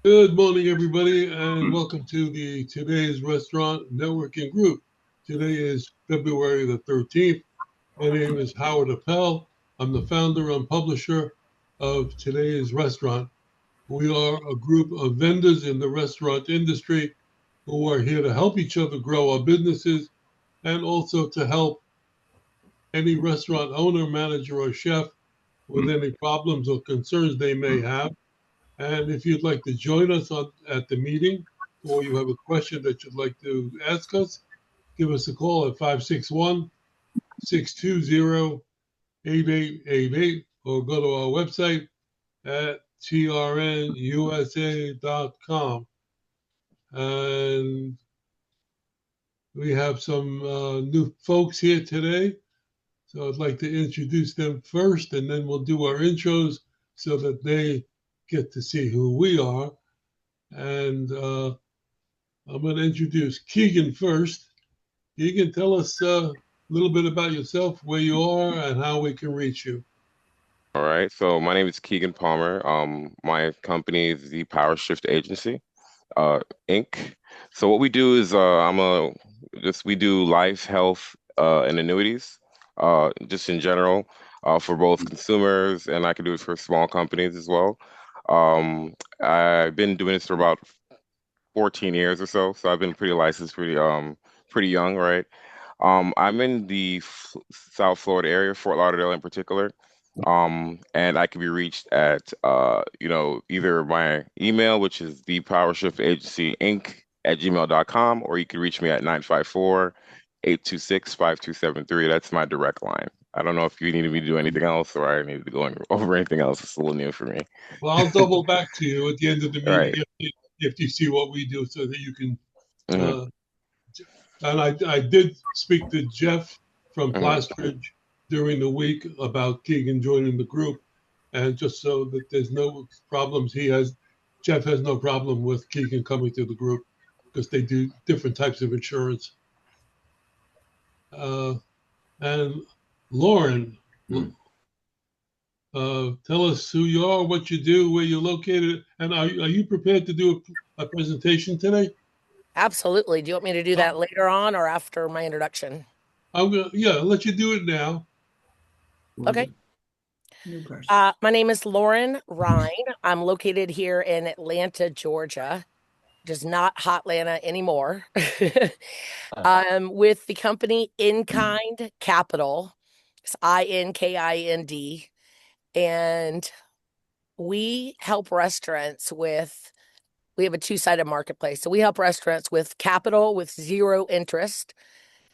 Good morning, everybody, and welcome to the today's restaurant networking group. Today is February the 13th. My name is Howard Appel. I'm the founder and publisher of today's restaurant. We are a group of vendors in the restaurant industry who are here to help each other grow our businesses and also to help any restaurant owner, manager, or chef with any problems or concerns they may have. And if you'd like to join us at the meeting, or you have a question that you'd like to ask us, give us a call at 561 620 8888, or go to our website at trnusa.com. And we have some new folks here today. So I'd like to introduce them first, and then we'll do our intros so that they get to see who we are. And I'm going to introduce Keegan first. Keegan, tell us a little bit about yourself, where you are, and how we can reach you. All right. So my name is Keegan Palmer. My company is the Power Shift Agency, uh, Inc. So what we do is we do life, health, and annuities, just in general, for both consumers, and I can do it for small companies as well. I've been doing this for about 14 years or so, so I've been pretty licensed, pretty young, right? I'm in the F South Florida area, Fort Lauderdale in particular. And I can be reached at either my email, which is the Power Shift Agency Inc. at gmail.com, or you can reach me at 954-826-5273. That's my direct line. I don't know if you need me to do anything else or I need to go over anything else. It's a little new for me. Well, I'll double back to you at the end of the All meeting right. if you see what we do so that you can. Mm-hmm. Uh, and I did speak to Jeff from Mm-hmm. Plastridge during the week about Keegan joining the group. And just so that there's no problems, Jeff has no problem with Keegan coming to the group because they do different types of insurance. Uh, and Lauren, Hmm. tell us who you are, what you do, where you're located, and are you prepared to do a presentation today? Absolutely. Do you want me to do Uh, that later on or after my introduction? yeah, I'll let you do it now. We'll Okay. do new person. My name is Lauren Rhine. I'm located here in Atlanta, Georgia, just not Hotlanta anymore. I'm with the company InKind Capital. It's INKIND. And we help restaurants with, we have a two-sided marketplace. So we help restaurants with capital with zero interest,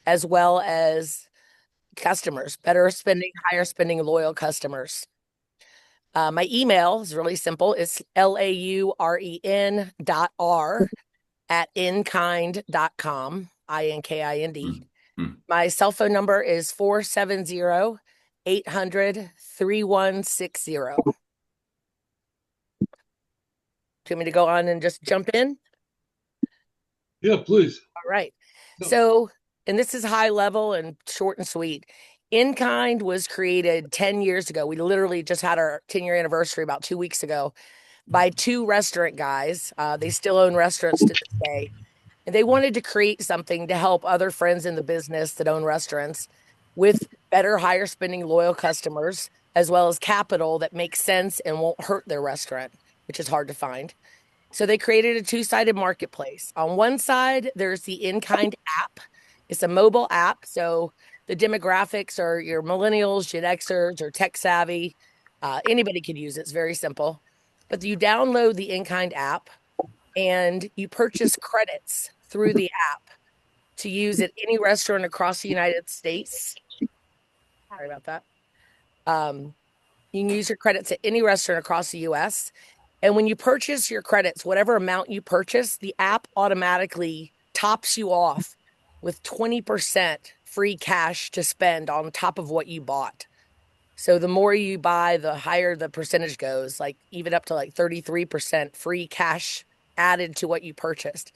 as well as customers, better spending, higher spending, loyal customers. My email is really simple. It's lauren.r@inkind.com, INKIND. Hmm. Hmm. My cell phone number is 470-800-3160. Do you want me to go on and just jump in? Yeah, please. All right. No, So, and this is high level and short and sweet. InKind was created 10 years ago. We literally just had our 10-year anniversary about 2 weeks ago by two restaurant guys. They still own restaurants to this day. And they wanted to create something to help other friends in the business that own restaurants with better, higher spending, loyal customers, as well as capital that makes sense and won't hurt their restaurant, which is hard to find. So they created a two-sided marketplace. On one side, there's the InKind app. It's a mobile app, so the demographics are your millennials, Gen Xers, or tech savvy. Anybody can use it. It's very simple. But you download the InKind app and you purchase credits through the app to use at any restaurant across the United States. Sorry about that. Um, you can use your credits at any restaurant across the US. And when you purchase your credits, whatever amount you purchase, the app automatically tops you off with 20% free cash to spend on top of what you bought. So the more you buy, the higher the percentage goes, like even up to like 33% free cash added to what you purchased.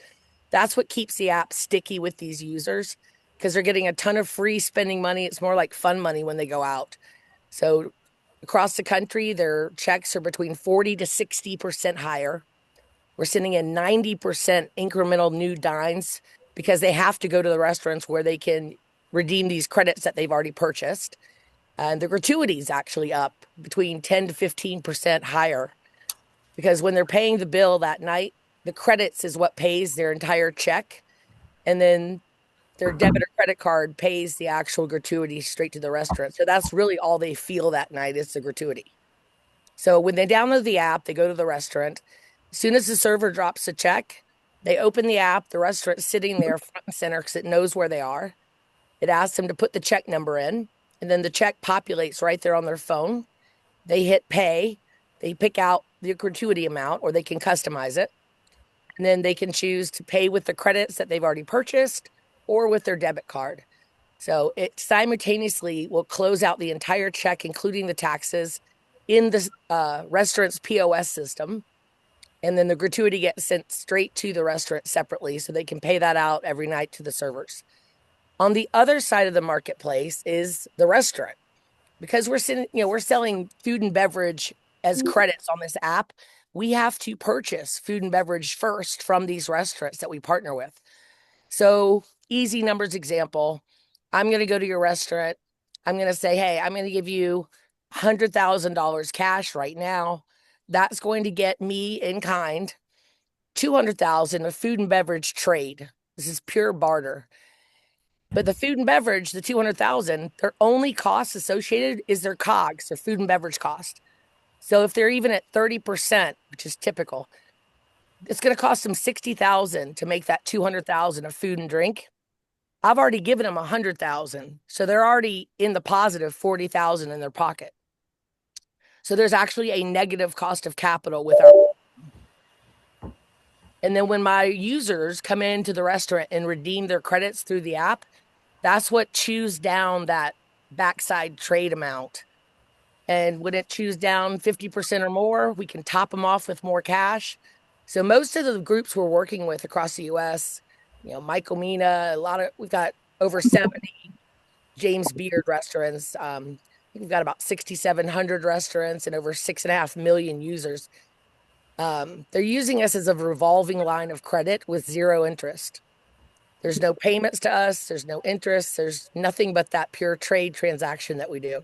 That's what keeps the app sticky with these users because they're getting a ton of free spending money. It's more like fun money when they go out. So across the country, their checks are between 40 to 60% higher. We're sending in 90% incremental new dines because they have to go to the restaurants where they can redeem these credits that they've already purchased. And the gratuity is actually up between 10 to 15% higher because when they're paying the bill that night, the credits is what pays their entire check. And then their debit or credit card pays the actual gratuity straight to the restaurant. So that's really all they feel that night is the gratuity. So when they download the app, they go to the restaurant. As soon as the server drops a check, they open the app, the restaurant's sitting there front and center because it knows where they are. It asks them to put the check number in, and then the check populates right there on their phone. They hit pay, they pick out the gratuity amount, or they can customize it. And then they can choose to pay with the credits that they've already purchased or with their debit card. So it simultaneously will close out the entire check, including the taxes, in the restaurant's POS system. And then the gratuity gets sent straight to the restaurant separately so they can pay that out every night to the servers. On the other side of the marketplace is the restaurant. Because we're selling food and beverage as credits on this app, we have to purchase food and beverage first from these restaurants that we partner with. So, easy numbers example, I'm going to go to your restaurant. I'm going to say, hey, I'm going to give you $100,000 cash right now. That's going to get me in kind $200,000 of food and beverage trade. This is pure barter. But the food and beverage, the $200,000, their only cost associated is their COGS, their food and beverage cost. So if they're even at 30%, which is typical, it's going to cost them $60,000 to make that $200,000 of food and drink. I've already given them $100,000, so they're already in the positive $40,000 in their pocket. So there's actually a negative cost of capital with our. And then when my users come into the restaurant and redeem their credits through the app, that's what chews down that backside trade amount. And when it chews down 50% or more, we can top them off with more cash. So most of the groups we're working with across the U.S., Michael Mina, we've got over 70 James Beard restaurants. We've got about 6,700 restaurants and over 6.5 million users. They're using us as a revolving line of credit with zero interest. There's no payments to us. There's no interest. There's nothing but that pure trade transaction that we do.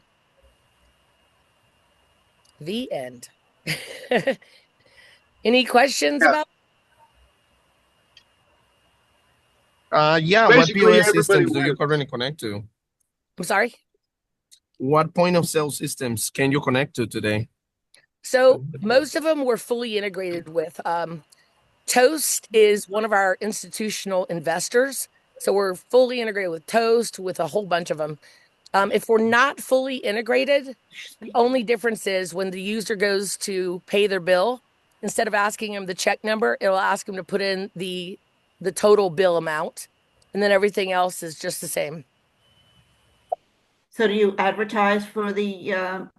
The end. Any questions about? Yeah. What POS systems do you currently connect to? I'm sorry? What point of sale systems can you connect to today? So most of them we're fully integrated with. Toast is one of our institutional investors. So we're fully integrated with Toast, with a whole bunch of them. If we're not fully integrated, the only difference is when the user goes to pay their bill, instead of asking them the check number, it'll ask them to put in the total bill amount, and then everything else is just the same. So do you advertise for the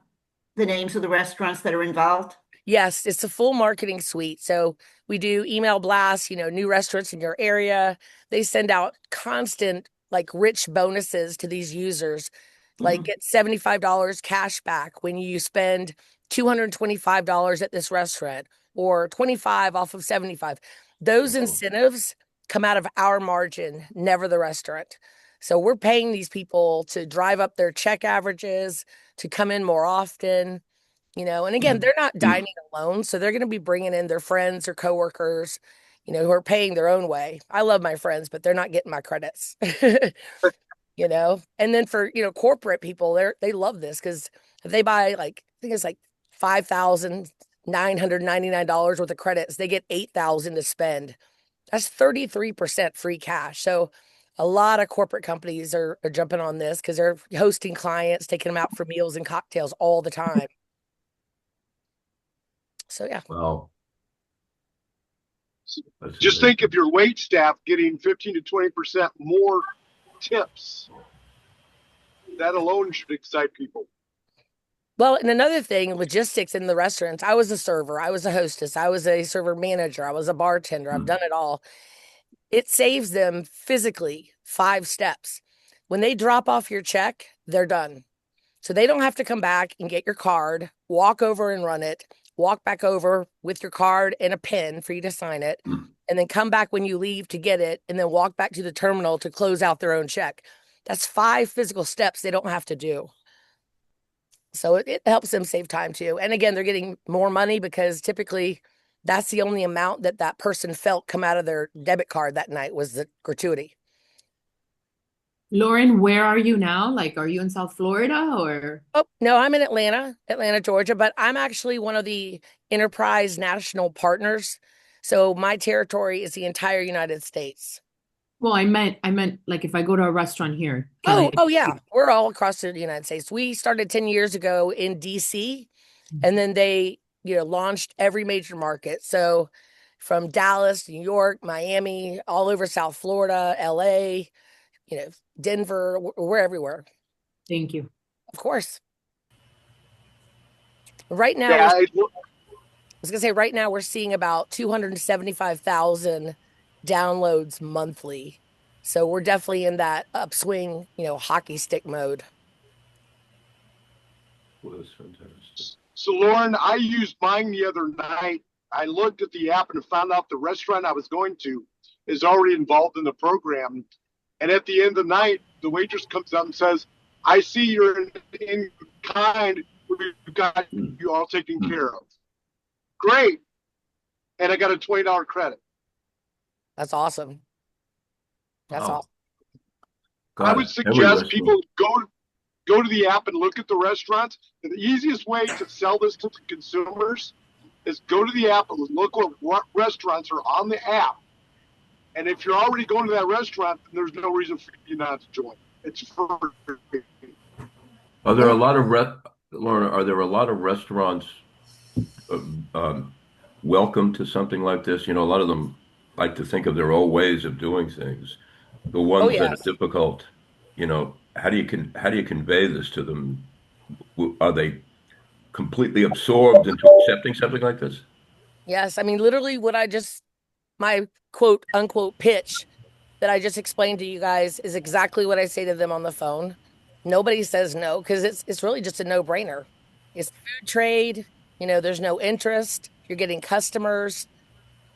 names of the restaurants that are involved? Yes, it's a full marketing suite. So we do email blasts, new restaurants in your area. They send out constant, rich bonuses to these users, get $75 cash back when you spend $225 at this restaurant, or 25 off of 75. Those incentives come out of our margin, never the restaurant. So we're paying these people to drive up their check averages, to come in more often. And again, they're not dining alone, so they're going to be bringing in their friends or coworkers, who are paying their own way. I love my friends, but they're not getting my credits, And then for, corporate people, they love this because if they buy I think it's $5,999 worth of credits, they get $8,000 to spend. That's 33% free cash. So a lot of corporate companies are jumping on this because they're hosting clients, taking them out for meals and cocktails all the time. So, yeah. Wow. Just think of your wait staff getting 15 to 20% more tips. That alone should excite people. Well, and another thing, logistics in the restaurants. I was a server. I was a hostess. I was a server manager. I was a bartender. I've done it all. It saves them physically 5 steps. When they drop off your check, they're done. So they don't have to come back and get your card, walk over and run it, walk back over with your card and a pen for you to sign it, and then come back when you leave to get it, and then walk back to the terminal to close out their own check. That's 5 physical steps they don't have to do. So it helps them save time too. And again, they're getting more money because typically that's the only amount that that person felt come out of their debit card that night was the gratuity. Lauren, where are you now? Like, are you in South Florida or? Oh, no, I'm in Atlanta, Georgia, but I'm actually one of the enterprise national partners. So my territory is the entire United States. Well, I meant like if I go to a restaurant here. Can Oh yeah. We're all across the United States. We started 10 years ago in DC, and then they, launched every major market. So from Dallas, New York, Miami, all over South Florida, LA, Denver, we're everywhere. Thank you. Of course. Right now, Yeah, I was gonna say right now we're seeing about 275,000 downloads monthly. So we're definitely in that upswing, hockey stick mode. Well, that's fantastic. So Lauren, I used mine the other night. I looked at the app and found out the restaurant I was going to is already involved in the program. And at the end of the night, the waitress comes up and says, "I see you're in kind. We've got you all taken care of." Great. And I got a $20 credit. That's awesome. That's Wow. awesome. I would suggest people go to the app and look at the restaurants. And the easiest way to sell this to consumers is go to the app and look what restaurants are on the app. And if you're already going to that restaurant, then there's no reason for you not to join. It's free. Are there a lot of Lauren? Are there a lot of restaurants welcome to something like this? A lot of them like to think of their old ways of doing things. The ones that are difficult, how do you convey this to them? Are they completely absorbed into accepting something like this? Yes, I mean literally my quote unquote pitch that I just explained to you guys is exactly what I say to them on the phone. Nobody says no because it's really just a no-brainer. It's food trade, there's no interest, you're getting customers.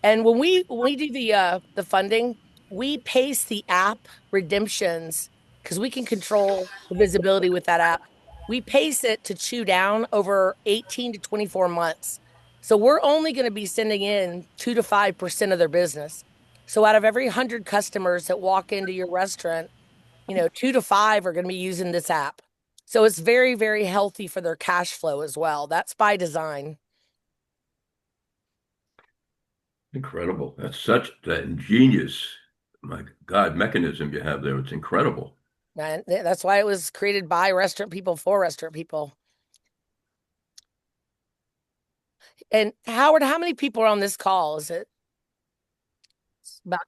And when we do the funding, we pace the app redemptions because we can control the visibility with that app. We pace it to chew down over 18 to 24 months. So we're only going to be sending in 2 to 5% of their business. So out of every 100 customers that walk into your restaurant, 2 to 5 are going to be using this app. So it's very, very healthy for their cash flow as well. That's by design. Incredible. That's such that ingenious, my God, mechanism you have there. It's incredible. And that's why it was created by restaurant people for restaurant people. And Howard, how many people are on this call? Is it about?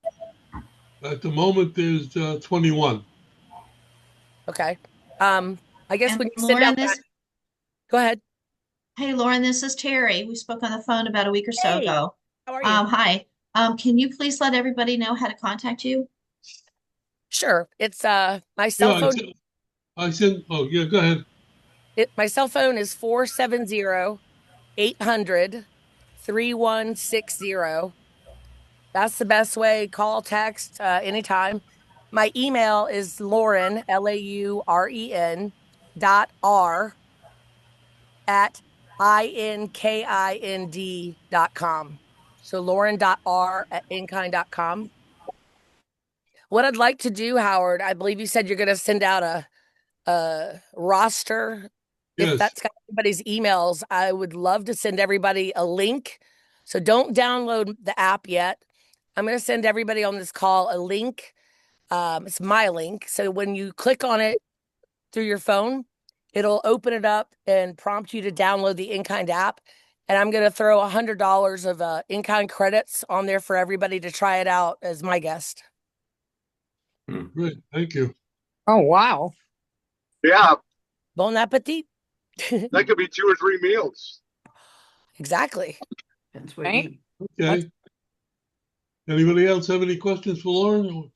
At the moment, there's 21. Okay. I guess And when you send out that, go ahead. Hey, Lauren, this is Terry. We spoke on the phone about a week or so ago. How are you? Hi. Can you please let everybody know how to contact you? Sure. It's my cell phone. I sent. Oh yeah, go ahead. My cell phone is 470-800-3160. That's the best way. Call, text, anytime. My email is Lauren, LAUREN .R at INKIND.com. So Lauren.R at inkind.com. What I'd like to do, Howard, I believe you said you're going to send out a roster. Yes. If that's got everybody's emails, I would love to send everybody a link. So don't download the app yet. I'm going to send everybody on this call a link. It's my link. So when you click on it through your phone, it'll open it up and prompt you to download the InKind app. And I'm going to throw $100 of InKind credits on there for everybody to try it out as my guest. Great. Thank you. Oh, wow. Yeah. Bon appetit. That could be 2 or 3 meals. Exactly. That's what Right? Okay. Anybody else have any questions for Lauren?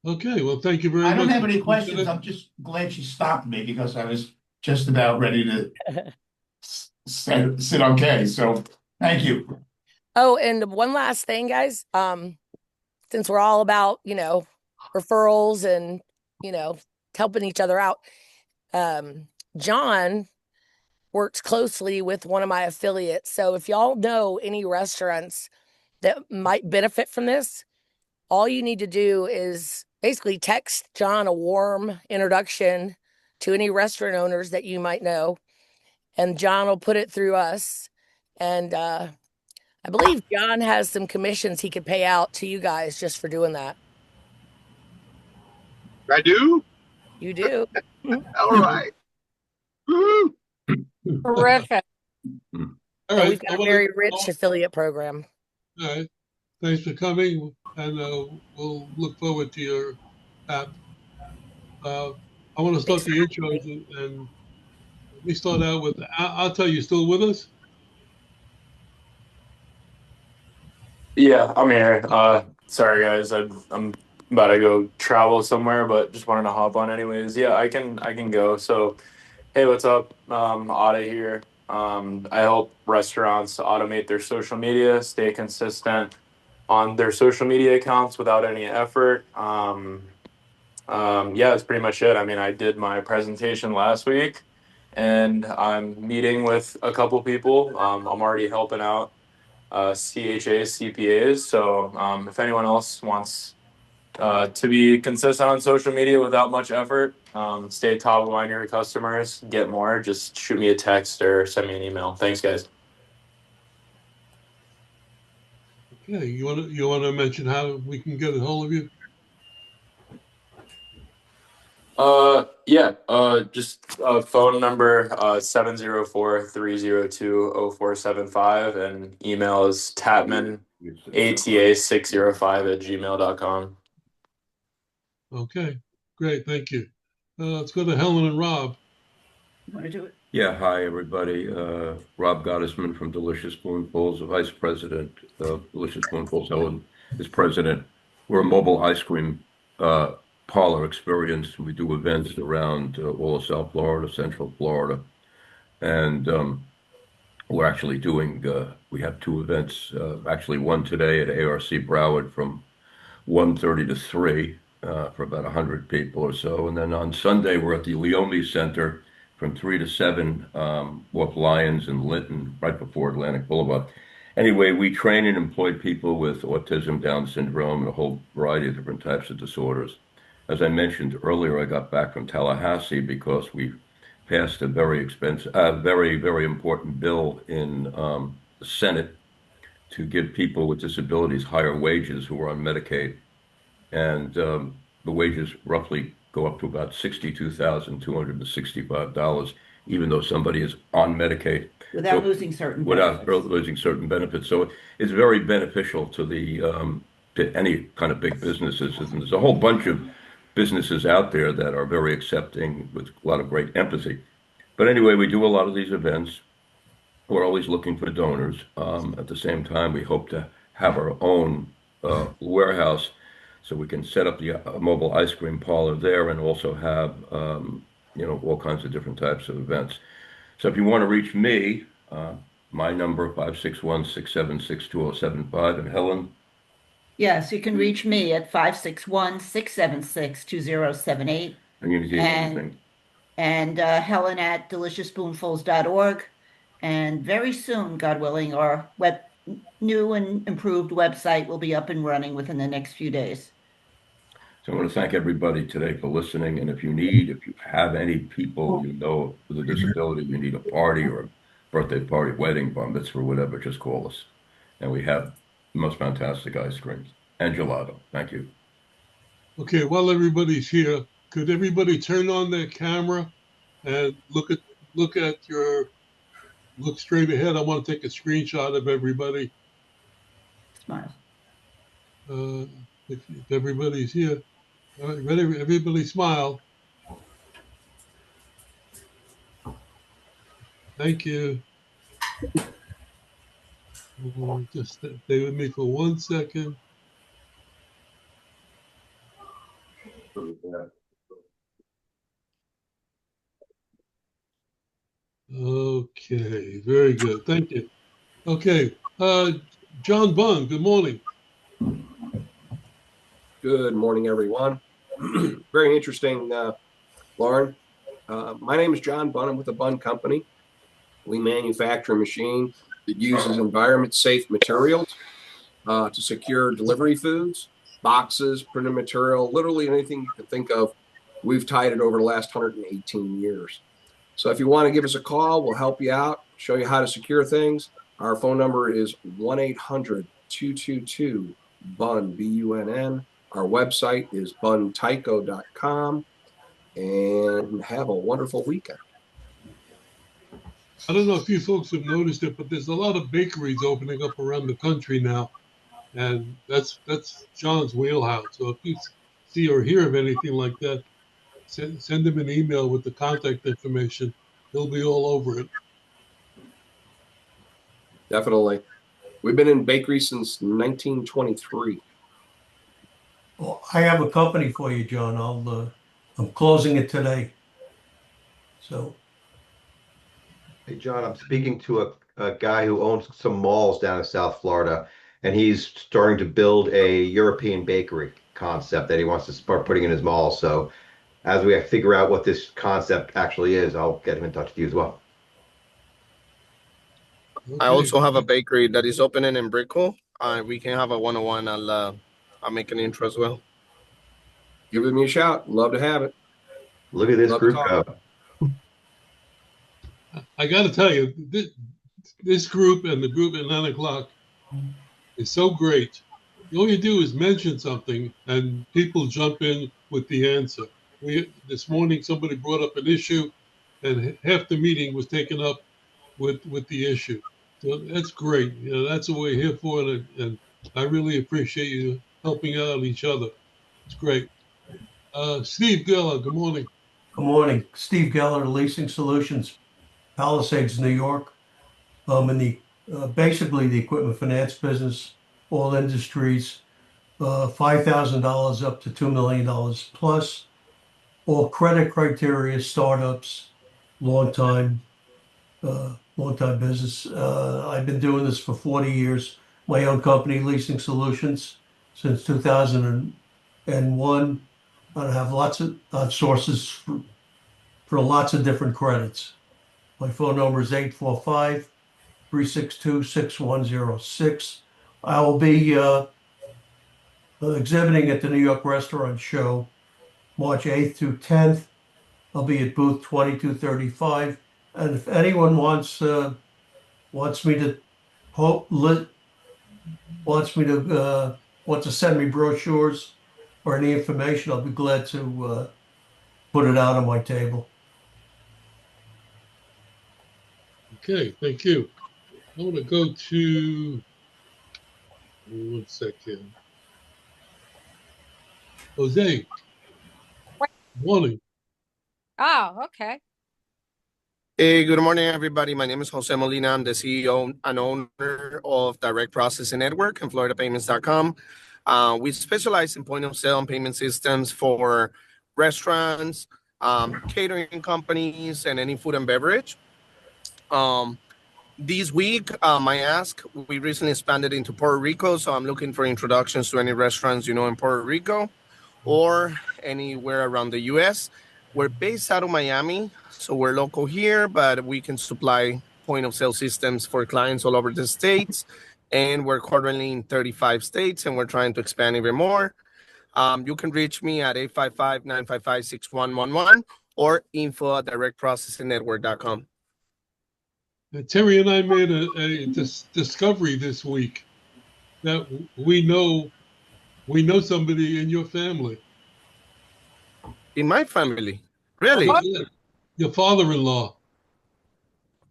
Okay, well, thank you very much. I don't have any questions. I'm just glad she stopped me because I was just about ready to said okay. So thank you. Oh, and one last thing, guys. Since we're all about, referrals and, helping each other out, John works closely with one of my affiliates. So if y'all know any restaurants that might benefit from this, all you need to do is basically text John a warm introduction to any restaurant owners that you might know, and John will put it through us. And I believe John has some commissions he could pay out to you guys just for doing that. I do? You do. All right. Woo-hoo. Terrific. All So right. we've got a very rich affiliate program. All right. Thanks for coming, and we'll look forward to your app. I want to start the intros, and let me start out with, I'll tell you, still with us? Yeah, I'm here. Sorry guys, I'm about to go travel somewhere, but just wanted to hop on anyways. Yeah, I can go. So, hey, what's up? Ada here. I help restaurants automate their social media, stay consistent on their social media accounts without any effort. Yeah, that's pretty much it. I mean, I did my presentation last week, and I'm meeting with a couple people. I'm already helping out CHAs, CPAs. So if anyone else wants to be consistent on social media without much effort, stay top of mind to your customers, get more, just shoot me a text or send me an email. Thanks, guys. Okay. You want to mention how we can get a hold of you? Yeah, just phone number 704-302-0475, and email is tatmanata605@gmail.com. Okay. Great. Thank you. Let's go to Helen and Rob. You want to do it? Yeah, hi, everybody. Rob Gottesman from Delicious Spoonfuls, the Vice President of Delicious Spoonfuls. Helen is President. We're a mobile ice cream parlor experience. We do events around all of South Florida, Central Florida. And we're actually doing, we have two events, actually one today at ARC Broward from 1:30 to 3 for about 100 people or so. And then on Sunday, we're at the Leone Center from 3 to 7 off Lyons and Linton, right before Atlantic Boulevard. Anyway, we train and employ people with autism, Down syndrome, and a whole variety of different types of disorders. As I mentioned earlier, I got back from Tallahassee because we passed a very expensive, very, very important bill in the Senate to give people with disabilities higher wages who are on Medicaid. And the wages roughly go up to about $62,265, even though somebody is on Medicaid. Without losing certain Without benefits. losing certain benefits. So it's very beneficial to the to any kind of big businesses. And there's a whole bunch of businesses out there that are very accepting with a lot of great empathy. But anyway, we do a lot of these events. We're always looking for donors. At the same time, we hope to have our own warehouse so we can set up the mobile ice cream parlor there and also have, all kinds of different types of events. So if you want to reach me, my number 561-676-2075, and Helen. Yes, you can reach me at 561-676-2078. And you need anything. And Helen at deliciousspoonfuls.org. And very soon, God willing, our new and improved website will be up and running within the next few days. So I want to thank everybody today for listening. And if you have any people you know with a disability, you need a party or a birthday party, wedding, bar mitzvah, whatever, just call us. And we have the most fantastic ice creams and gelato. Thank you. Okay, while everybody's here, could everybody turn on their camera and look straight ahead? I want to take a screenshot of everybody. Smile. If everybody's here. All right, ready? Everybody smile. Thank you. Just stay with me for 1 second. Okay, very good. Thank you. Okay, John Bunn, good morning. Good morning, everyone. Very interesting, Lauren. My name is John Bunn. I'm with the Bunn Company. We manufacture a machine that uses environment-safe materials to secure delivery foods, boxes, printed material, literally anything you can think of. We've tied it over the last 118 years. So if you want to give us a call, we'll help you out, show you how to secure things. Our phone number is 1-800-222-BUNN, B-U-N-N. Our website is buntyco.com, and have a wonderful weekend. I don't know if you folks have noticed it, but there's a lot of bakeries opening up around the country now, and that's John's wheelhouse. So if you see or hear of anything like that, send him an email with the contact information. He'll be all over it. Definitely. We've been in bakery since 1923. Well, I have a company for you, John. I'm closing it today. So, Hey, John, I'm speaking to a guy who owns some malls down in South Florida, and he's starting to build a European bakery concept that he wants to start putting in his mall. So as we figure out what this concept actually is, I'll get him in touch with you as well. I also have a bakery that is opening in Brickell. We can have a one-on-one. I'll make an intro as well. Give me a shout. Love to have it. Look at this group go. I got to tell you, this group and the group at 9 o'clock is so great. All you do is mention something and people jump in with the answer. This morning, somebody brought up an issue and half the meeting was taken up with the issue. So that's great. You know, that's what we're here for. And I really appreciate you helping out each other. It's great. Steve Geller, good morning. good morning. Steve Geller, Leasing Solutions, Palisades, New York. In the basically the equipment finance business, all industries, $5,000 up to $2 million plus, all credit criteria, startups, long time business. I've been doing this for 40 years. My own company, Leasing Solutions, since 2001. I have lots of sources for lots of different credits. My phone number is 845-362-6106. I will be exhibiting at the New York Restaurant Show, March 8th through 10th. I'll be at booth 2235. And if anyone wants me to send me brochures or any information, I'll be glad to put it out on my table. Okay, thank you. I want to go to 1 second. Jose. Morning. Oh, okay. Hey, good morning, everybody. My name is Jose Molina. I'm the CEO and owner of Direct Processing Network and FloridaPayments.com. We specialize in point of sale and payment systems for restaurants, catering companies, and any food and beverage. This week, we recently expanded into Puerto Rico, so I'm looking for introductions to any restaurants in Puerto Rico or anywhere around the U.S. We're based out of Miami, so we're local here, but we can supply point of sale systems for clients all over the states, and we're currently in 35 states, and we're trying to expand even more. You can reach me at 855-955-6111 or info@directprocessingnetwork.com. Terry and I made a discovery this week that we know somebody in your family. In my family? Really? Yeah. Your father-in-law.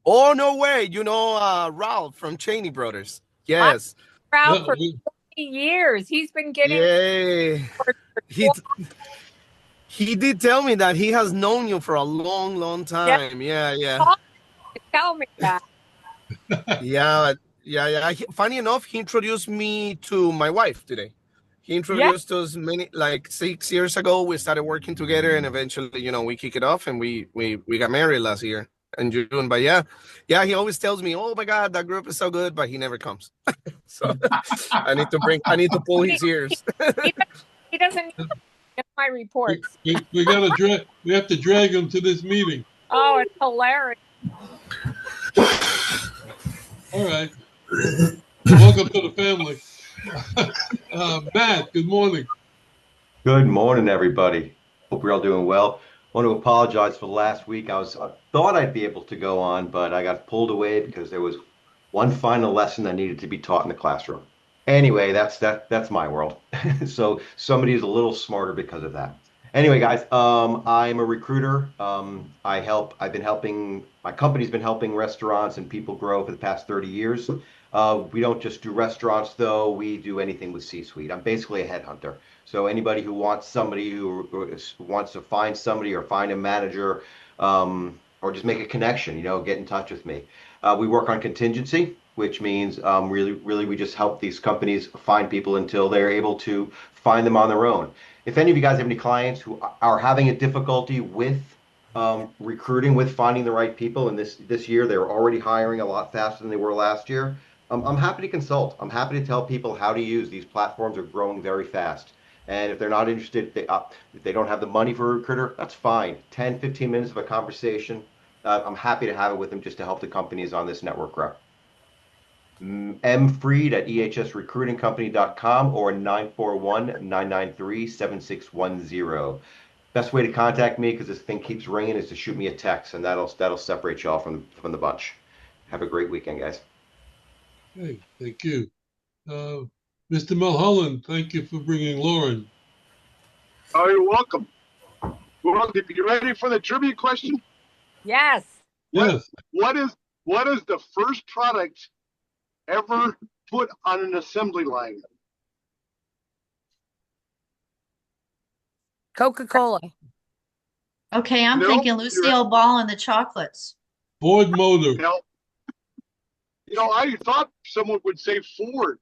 Oh, no way. Ralph from Cheney Brothers. Yes. Ralph for 20 years. He's been getting. Yeah. He did tell me that he has known you for a long, long time. Yeah. Tell me that. Yeah. Funny enough, he introduced me to my wife today. He introduced us 6 years ago. We started working together, and eventually, we kicked it off, and we got married last year. in June. But yeah, he always tells me, "Oh my God, that group is so good," but he never comes. So I need to pull his ears. He doesn't get my reports. We have to drag him to this meeting. Oh, it's hilarious. All right. Welcome to the family. Matt, good morning. Good morning, everybody. Hope you're all doing well. Want to apologize for last week. I thought I'd be able to go on, but I got pulled away because there was one final lesson that needed to be taught in the classroom. Anyway, that's my world. So somebody is a little smarter because of that. Anyway, guys, I'm a recruiter. I've been helping, my company's been helping restaurants and people grow for the past 30 years. We don't just do restaurants, though. We do anything with C-suite. I'm basically a headhunter. So anybody who wants somebody who wants to find somebody or find a manager, or just make a connection, get in touch with me. We work on contingency, which means really we just help these companies find people until they're able to find them on their own. If any of you guys have any clients who are having a difficulty with recruiting, with finding the right people, and this year they're already hiring a lot faster than they were last year, I'm happy to consult. I'm happy to tell people how to use these platforms. Are growing very fast. And if they're not interested, if they don't have the money for a recruiter, that's fine. 10, 15 minutes of a conversation. I'm happy to have it with them just to help the companies on this network grow. mfreed at ehsrecruitingcompany.com or 941-993-7610. Best way to contact me, because this thing keeps ringing, is to shoot me a text, and that'll separate y'all from the bunch. Have a great weekend, guys. Hey, thank you. Mr. Mulholland, thank you for bringing Lauren. Oh, you're welcome. Well, you ready for the trivia question? Yes. Yes. What is the first product ever put on an assembly line? Coca-Cola. Okay, I'm No, thinking Lucille Ball and the Chocolates. Ford Motor. I thought someone would say Ford,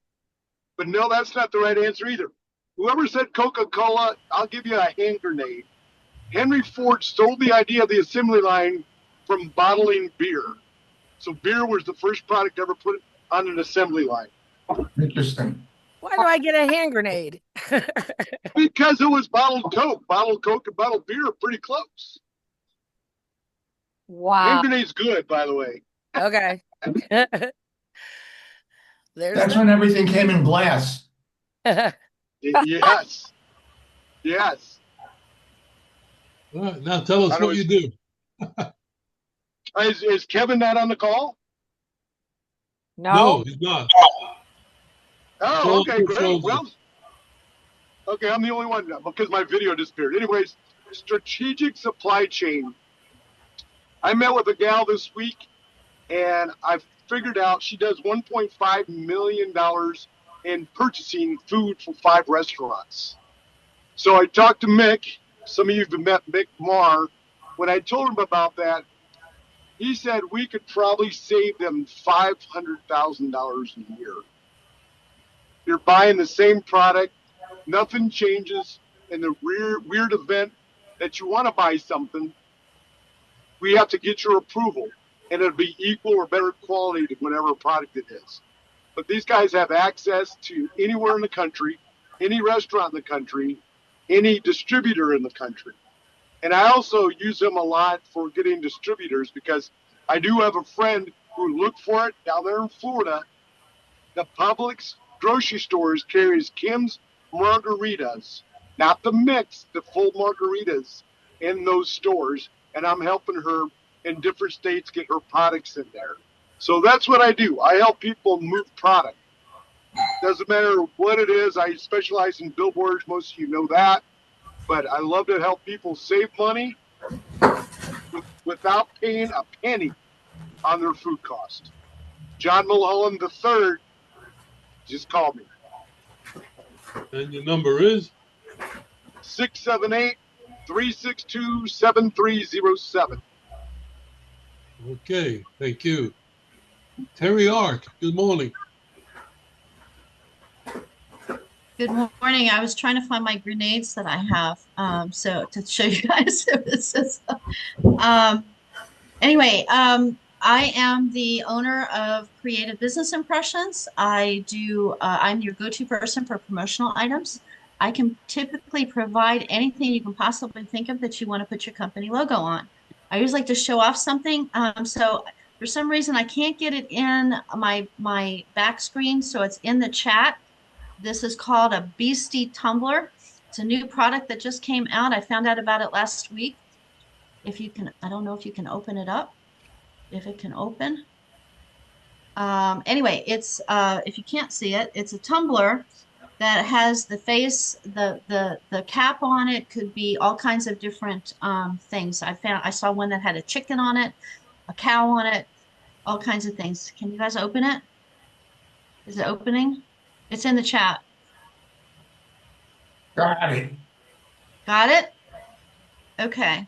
but no, that's not the right answer either. Whoever said Coca-Cola, I'll give you a hand grenade. Henry Ford stole the idea of the assembly line from bottling beer. So beer was the first product ever put on an assembly line. Interesting. Why do I get a hand grenade? Because it was bottled Coke. Bottled Coke and bottled beer are pretty close. Wow. Hand grenade's good, by the way. Okay. That's when everything came in glass. Yes. Yes. All right, now tell us what you do. Is Kevin not on the call? No, he's not. Oh, okay, great. Well, okay, I'm the only one now because my video disappeared. Anyways, strategic supply chain. I met with a gal this week, and I figured out she does $1.5 million in purchasing food for 5 restaurants. So I talked to Mick. Some of you have met Mick Marr. When I told him about that, he said we could probably save them $500,000 a year. You're buying the same product, nothing changes. In the weird event that you want to buy something, we have to get your approval, and it'll be equal or better quality to whatever product it is. But these guys have access to anywhere in the country, any restaurant in the country, any distributor in the country. And I also use them a lot for getting distributors because I do have a friend who looked for it down there in Florida. The Publix grocery stores carries Kim's margaritas, not the mix, the full margaritas in those stores. And I'm helping her in different states get her products in there. So that's what I do. I help people move product. Doesn't matter what it is. I specialize in billboards. Most of you know that. But I love to help people save money without paying a penny on their food cost. John Mulholland III, just call me. And your number is? 678-362-7307. Okay, thank you. Terry Ark, good morning. Good morning. I was trying to find my grenades that I have, so to show you guys. Anyway, I am the owner of Creative Business Impressions. I'm your go-to person for promotional items. I can typically provide anything you can possibly think of that you want to put your company logo on. I always like to show off something. So for some reason, I can't get it in my back screen, so it's in the chat. This is called a Beastie Tumbler. It's a new product that just came out. I found out about it last week. If you can, I don't know if you can open it up, if it can open. Anyway, it's if you can't see it, it's a tumbler that has the face, the cap on it could be all kinds of different things. I saw one that had a chicken on it, a cow on it, all kinds of things. Can you guys open it? Is it opening? It's in the chat. Got it. Got it? Okay.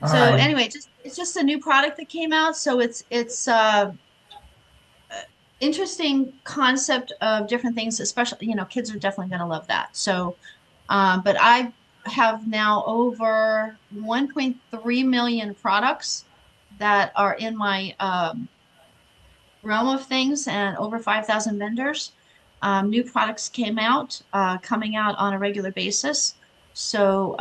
All So right. anyway, it's just a new product that came out. So it's interesting concept of different things, especially, kids are definitely going to love that. So, but I have now over 1.3 million products that are in my realm of things and over 5,000 vendors. New products coming out on a regular basis. So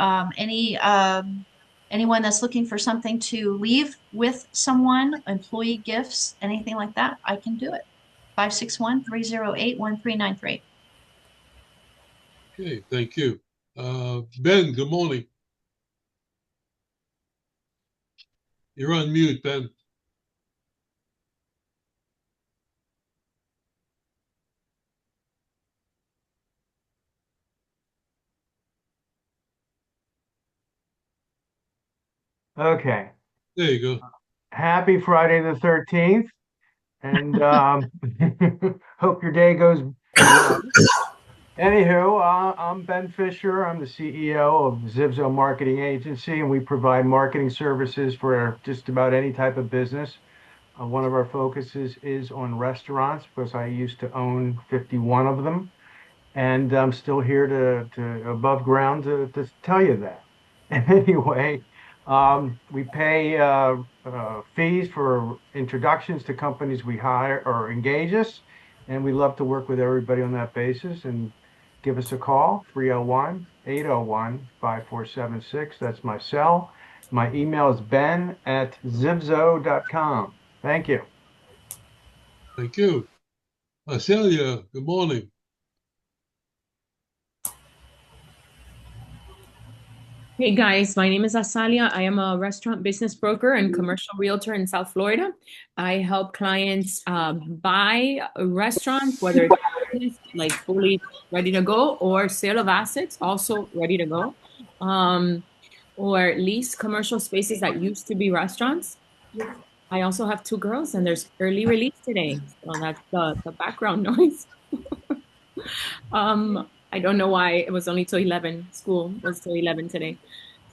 anyone that's looking for something to leave with someone, employee gifts, anything like that, I can do it. 561-308-1393. Okay, thank you. Ben, good morning. You're on mute, Ben. Okay. There you go. Happy Friday the 13th, and hope your day goes well. Anywho, I'm Ben Fisher. I'm the CEO of Zivzo Marketing Agency, and we provide marketing services for just about any type of business. One of our focuses is on restaurants because I used to own 51 of them, and I'm still here to above ground to tell you that. Anyway, we pay fees for introductions to companies we hire or engage us, and we love to work with everybody on that basis. And give us a call, 301-801-5476. That's my cell. My email is ben@zivzo.com. Thank you. Thank you. Celia, good morning. Hey guys, my name is Asalia. I am a restaurant business broker and commercial realtor in South Florida. I help clients buy restaurants, whether it's like fully ready to go, or sale of assets, also ready to go, or lease commercial spaces that used to be restaurants. I also have two girls, and there's early release today, so that's the background noise. I don't know why it was only till 11. School was till 11 today.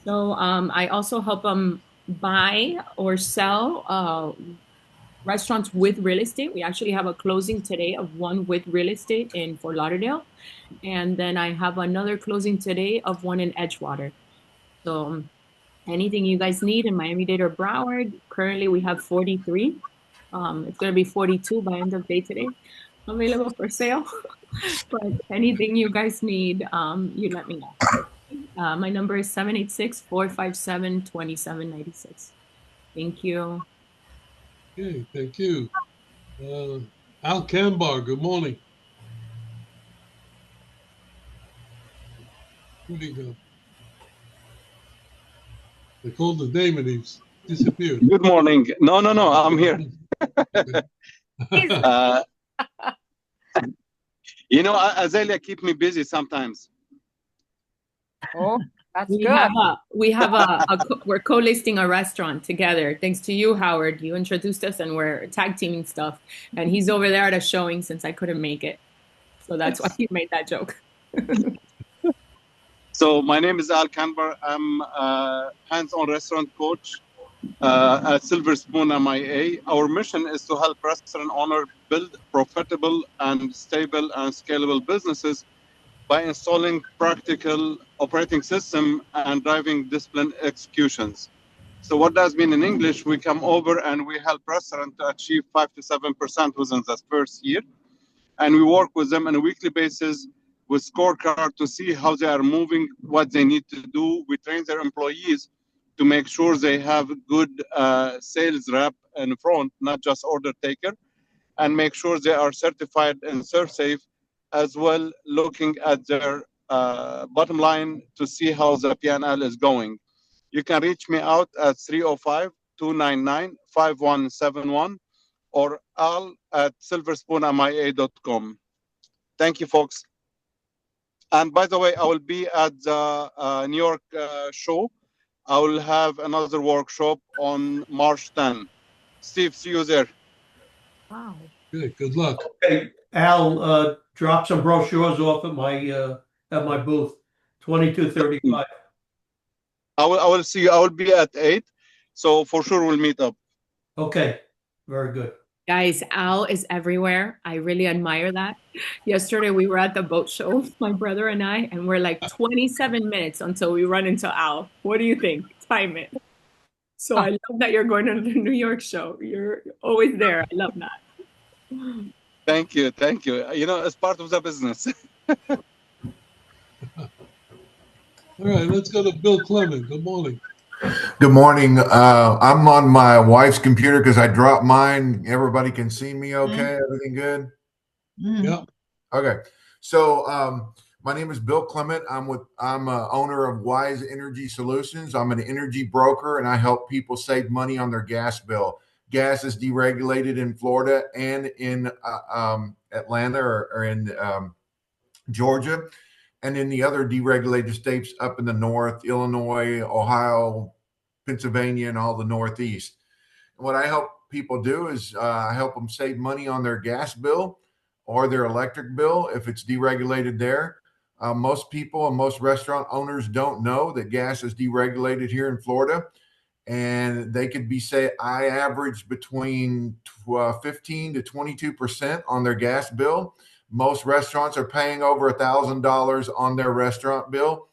So I also help them buy or sell restaurants with real estate. We actually have a closing today of one with real estate in Fort Lauderdale. And then I have another closing today of one in Edgewater. So anything you guys need in Miami-Dade or Broward, currently we have 43. It's going to be 42 by end of day today, available for sale. But anything you guys need, you let me know. My number is 786-457-2796. Thank you. Okay, thank you. Al Kambar, good morning. Where'd he go? They called his name and he's disappeared. Good morning. No, I'm here. Azalea keep me busy sometimes. Oh, that's we good. We're co-listing a restaurant together. Thanks to you, Howard. You introduced us and we're tag teaming stuff. And he's over there at a showing since I couldn't make it. So that's why he made that joke. So my name is Al Kanbar. I'm a hands-on restaurant coach at Silver Spoon MIA. Our mission is to help restaurant owners build profitable and stable and scalable businesses by installing practical operating system and driving disciplined executions. So what does mean in English? We come over and we help restaurants to achieve 5 to 7% within the first year. And we work with them on a weekly basis with scorecard to see how they are moving, what they need to do. We train their employees to make sure they have good sales rep in front, not just order taker, and make sure they are certified and ServSafe, as well looking at their bottom line to see how the P&L is going. You can reach me out at 305-299-5171 or al@silverspoonmia.com. Thank you, folks. And by the way, I will be at the New York show. I will have another workshop on March 10. Steve, see you there. Wow. Good luck. Hey, Al, drop some brochures off at my booth, 2235. I will see you. I will be at 8. So for sure we'll meet up. Okay, very good. Guys, Al is everywhere. I really admire that. Yesterday we were at the boat show, my brother and I, and we're like 27 minutes until we run into Al. What do you think? Time it. So I love that you're going to the New York show. You're always there. I love that. Thank you. Thank you. You know, it's part of the business. All right, let's go to Bill Clement. Good morning. Good morning. I'm on my wife's computer because I dropped mine. Everybody can see me okay? Everything good? Yeah. Okay. So my name is Bill Clement. I'm owner of Wise Energy Solutions. I'm an energy broker and I help people save money on their gas bill. Gas is deregulated in Florida and in Atlanta or in Georgia, and in the other deregulated states up in the north, Illinois, Ohio, Pennsylvania, and all the Northeast. And what I help people do is I help them save money on their gas bill or their electric bill if it's deregulated there. Most people and most restaurant owners don't know that gas is deregulated here in Florida. And they could be, I average between 15 to 22% on their gas bill. Most restaurants are paying over $1,000 on their restaurant bill.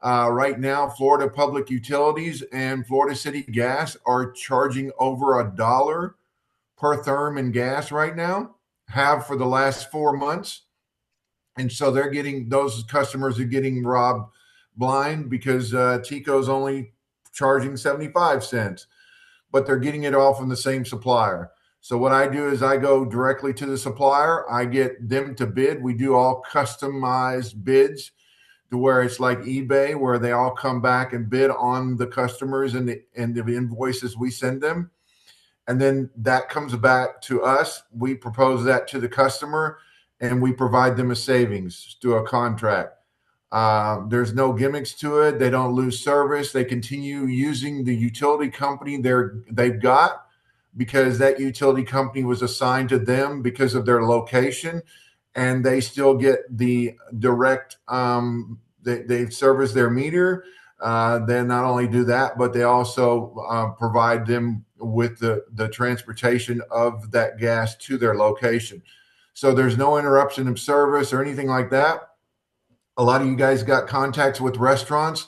Right now, Florida Public Utilities and Florida City Gas are charging over $1 per therm in gas right now, have for the last 4 months. And so those customers are getting robbed blind because Tico's only charging 75 cents, but they're getting it all from the same supplier. So what I do is I go directly to the supplier. I get them to bid. We do all customized bids to where it's like eBay, where they all come back and bid on the customers and the invoices we send them. And then that comes back to us. We propose that to the customer and we provide them a savings through a contract. There's no gimmicks to it. They don't lose service. They continue using the utility company they've got because that utility company was assigned to them because of their location, and they still get the direct, they service their meter. They not only do that, but they also provide them with the transportation of that gas to their location. So there's no interruption of service or anything like that. A lot of you guys got contacts with restaurants.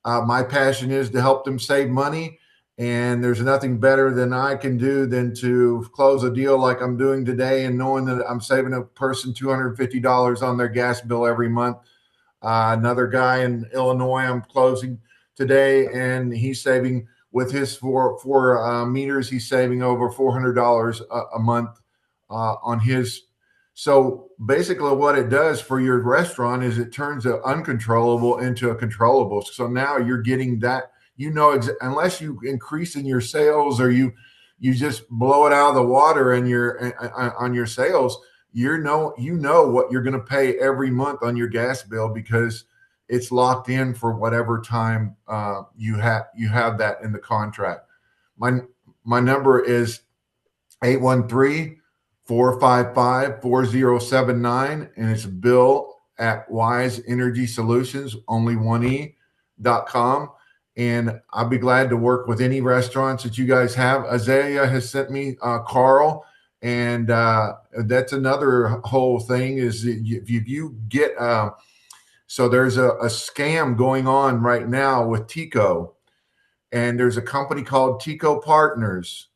My passion is to help them save money. And there's nothing better than I can do than to close a deal like I'm doing today and knowing that I'm saving a person $250 on their gas bill every month. Another guy in Illinois I'm closing today, and he's saving with his four meters, he's saving over $400 a month on his. So basically what it does for your restaurant is it turns an uncontrollable into a controllable. So now you're getting that, unless you increase in your sales or you just blow it out of the water and on your sales, you know what you're going to pay every month on your gas bill because it's locked in for whatever time you have that in the contract. My number is 813-455-4079, and it's Bill at Wise Energy Solutions, only one E.com. And I'll be glad to work with any restaurants that you guys have. Azalea has sent me Carl, and that's another whole thing is if you get so there's a scam going on right now with Tico, and there's a company called Tico Partners.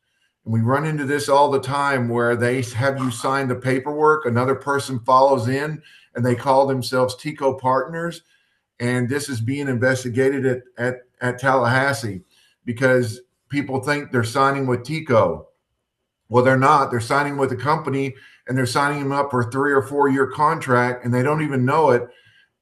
And we run into this all the time where they have you sign the paperwork, another person follows in, and they call themselves Tico Partners. And this is being investigated at Tallahassee because people think they're signing with Tico. Well, they're not. They're signing with a company, and they're signing them up for a 3 or 4 year contract, and they don't even know it.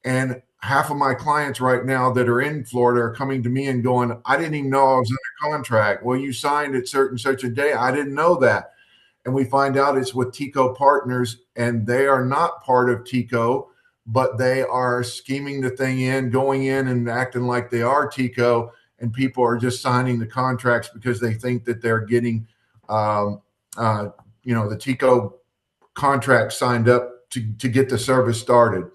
And half of my clients right now that are in Florida are coming to me and going, I didn't even know I was under contract. Well, you signed at certain such a day. I didn't know that. And we find out it's with Tico Partners, and they are not part of Tico, but they are scheming the thing in, going in and acting like they are Tico, and people are just signing the contracts because they think that they're getting, the Tico contract signed up to get the service started.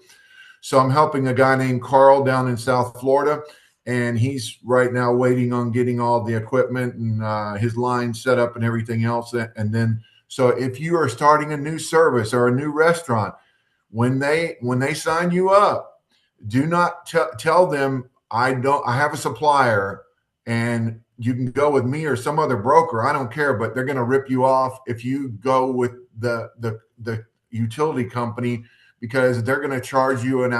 So I'm helping a guy named Carl down in South Florida, and he's right now waiting on getting all the equipment and his line set up and everything else. And then, so if you are starting a new service or a new restaurant, when they sign you up, do not tell them I have a supplier and you can go with me or some other broker. I don't care, but they're going to rip you off if you go with the utility company, because they're going to charge you an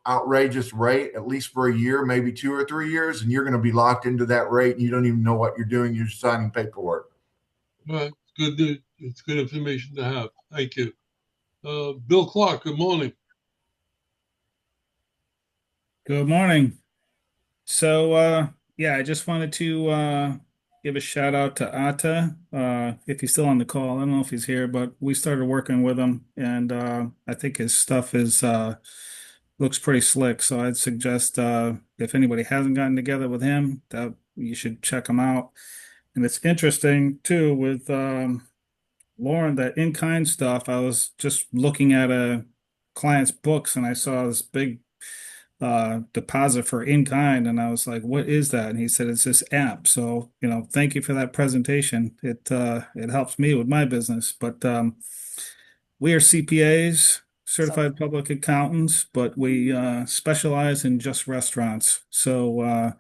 outrageous rate, at least for a year, maybe 2 or 3 years, and you're going to be locked into that rate and you don't even know what you're doing. You're signing paperwork. Well, it's good information to have. Thank you. Bill Clark, good morning. Good morning. So, I just wanted to give a shout out to Atta, if he's still on the call. I don't know if he's here, but we started working with him, and I think his stuff is looks pretty slick. So I'd suggest if anybody hasn't gotten together with him, that you should check him out. And it's interesting too with Lauren, that in-kind stuff. I was just looking at a client's books, and I saw this big deposit for in kind, and I was like, what is that? And he said it's this app. So thank you for that presentation. It helps me with my business. But we are CPAs, certified public accountants, but we specialize in just restaurants. So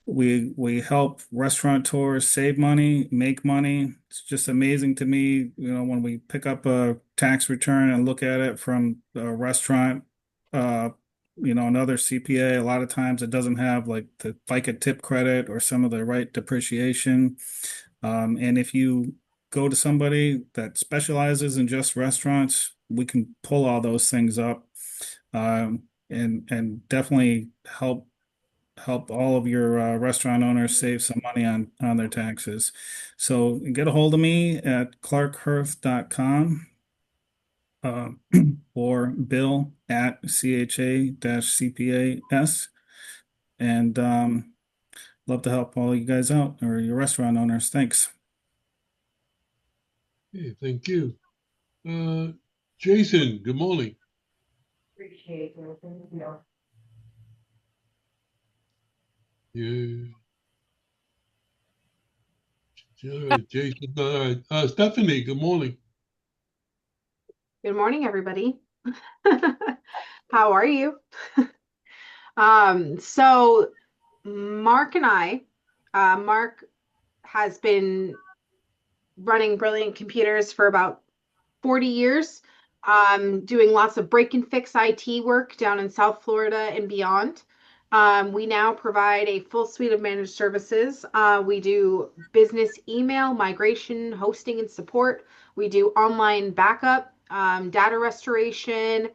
we help restaurateurs save money, make money. It's just amazing to me, when we pick up a tax return and look at it from a restaurant, another CPA. A lot of times it doesn't have like the FICA tip credit or some of the right depreciation. And if you go to somebody that specializes in just restaurants, we can pull all those things up, and definitely help all of your restaurant owners save some money on their taxes. So get a hold of me at clarkhurth.com. Or Bill at CHA-CPAS, and love to help all you guys out, or your restaurant owners. Thanks. Hey, thank you. Jason, good morning. Appreciate it. Thank you. Yeah. All right, Jason. All right. Stephanie, good morning. Good morning, everybody. How are you? So Mark and I, Mark has been running Brilliant Computers for about 40 years, doing lots of break and fix IT work down in South Florida and beyond. We now provide a full suite of managed services. We do business email, migration, hosting, and support. We do online backup, data restoration,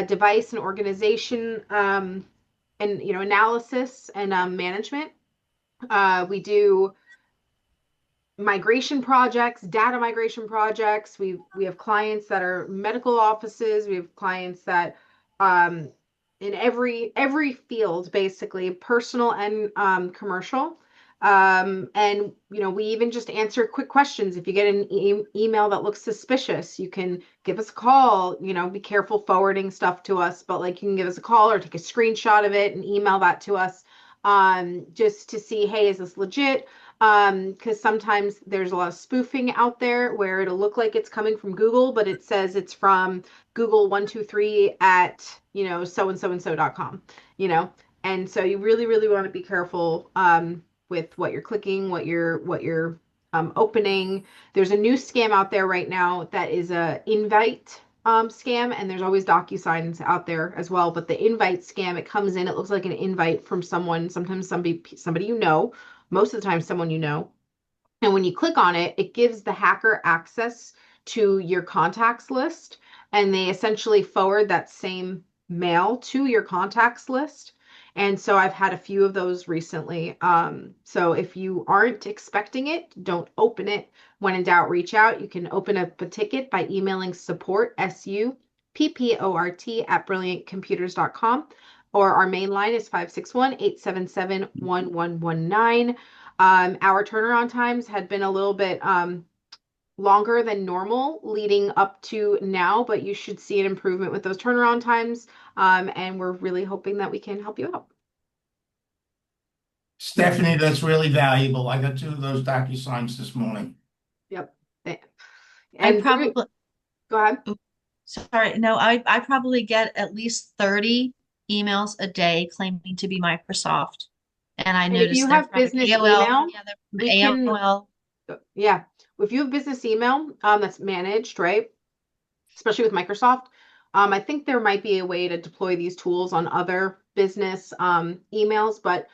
device and organization, and analysis and management. We do migration projects, data migration projects. We have clients that are medical offices. We have clients that in every field, basically, personal and commercial. And we even just answer quick questions. If you get an email that looks suspicious, you can give us a call. Be careful forwarding stuff to us, but like you can give us a call or take a screenshot of it and email that to us, just to see, hey, is this legit? Because sometimes there's a lot of spoofing out there where it'll look like it's coming from Google, but it says it's from Google123 at so and so.com, and so you really, really want to be careful with what you're clicking, what you're opening. There's a new scam out there right now that is a invite scam, and there's always DocuSigns out there as well. But the invite scam, it comes in, it looks like an invite from someone, sometimes somebody you know, most of the time someone you know. And when you click on it, it gives the hacker access to your contacts list, and they essentially forward that same mail to your contacts list. And so I've had a few of those recently. So if you aren't expecting it, don't open it. When in doubt, reach out. You can open up a ticket by emailing support, SUPPORT, at brilliantcomputers.com, or our main line is 561-877-1119. Our turnaround times had been a little bit longer than normal leading up to now, but you should see an improvement with those turnaround times. And we're really hoping that we can help you out. Stephanie, that's really valuable. I got 2 of those DocuSigns this morning. Yep. I And probably go ahead. Sorry, no, I probably get at least 30 emails a day claiming to be Microsoft. And I And if noticed you they're have from business AOL. email, Yeah, they're you from can, AOL. yeah, if you have business email that's managed, right? Especially with Microsoft, I think there might be a way to deploy these tools on other business emails, but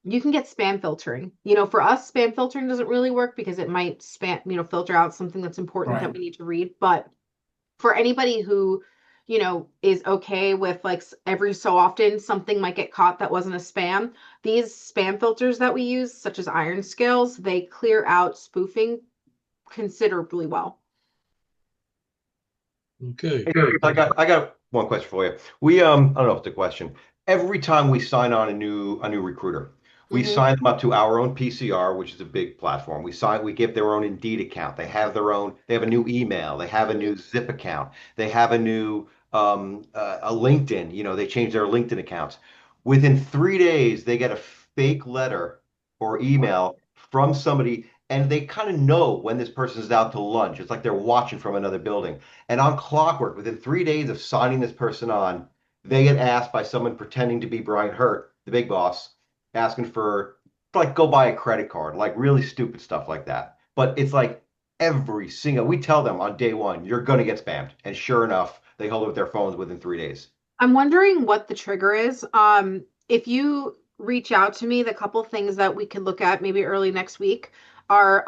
you can get spam filtering. For us, spam filtering doesn't really work because it might filter out something that's important that we need to read. But for anybody who, is okay with like every so often something might get caught that wasn't a spam, these spam filters that we use, such as iron scales, they clear out spoofing considerably well. Okay. I got one question for you. We I don't know if it's a question. Every time we sign on a new recruiter, we sign them up to our own PCR, which is a big platform. We give their own Indeed account. They have a new email. They have a new Zip account. They have a new a LinkedIn. They change their LinkedIn accounts. Within 3 days, they get a fake letter or email from somebody, and they kind of know when this person is out to lunch. It's like they're watching from another building. And on clockwork, within 3 days of signing this person on, they get asked by someone pretending to be Brian Hurt, the big boss, asking for, like, go buy a credit card, like really stupid stuff like that. But it's like we tell them on day one, you're going to get spammed. And sure enough, they hold up their phones within 3 days. I'm wondering what the trigger is. If you reach out to me, the couple things that we could look at maybe early next week are,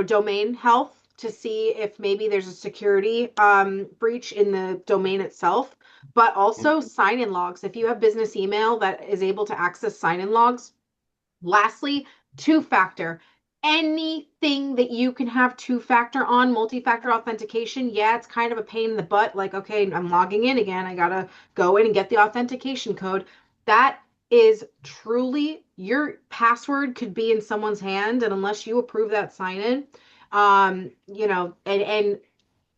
domain health, to see if maybe there's a security breach in the domain itself, but also sign-in logs. If you have business email that is able to access sign-in logs. Lastly, two-factor. Anything that you can have two-factor on, multi-factor authentication, yeah, it's kind of a pain in the butt. Like, okay, I'm logging in again. I gotta go in and get the authentication code. That is truly, your password could be in someone's hand, and unless you approve that sign-in, and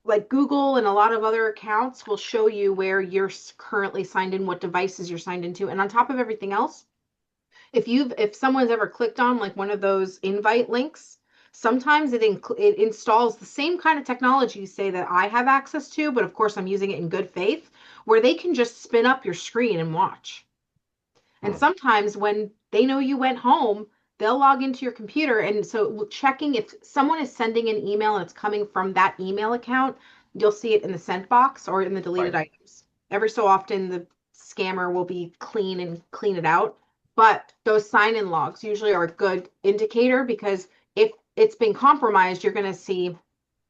like Google and a lot of other accounts will show you where you're currently signed in, what devices you're signed into, and on top of everything else, if someone's ever clicked on like one of those invite links, sometimes it installs the same kind of technology, say, that I have access to, but of course I'm using it in good faith, where they can just spin up your screen and watch. And sometimes when they know you went home, they'll log into your computer. And so checking if someone is sending an email and it's coming from that email account, you'll see it in the sent box or in the deleted items. Every so often, the scammer will be clean it out. But those sign-in logs usually are a good indicator, because if it's been compromised, you're going to see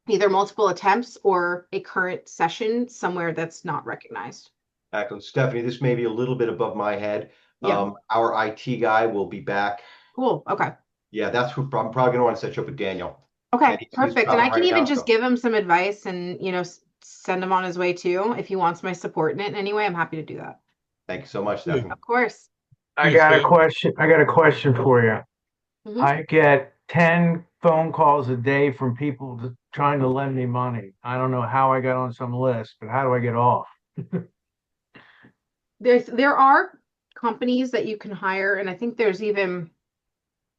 either multiple attempts or a current session somewhere that's not recognized. Excellent. Stephanie, this may be a little bit above my head. Yeah. Our IT guy will be back. Cool. Okay. Yeah, that's who I'm probably going to want to set you up with Daniel. Okay, perfect. And I can even now, just give him some advice and, send him on his way too. If he wants my support in it in any way, I'm happy to do that. Thank you so much, Stephanie. Of course. I got a question for you. I get 10 phone calls a day from people trying to lend me money. I don't know how I got on some list, but how do I get off? There are companies that you can hire, and I think there's even,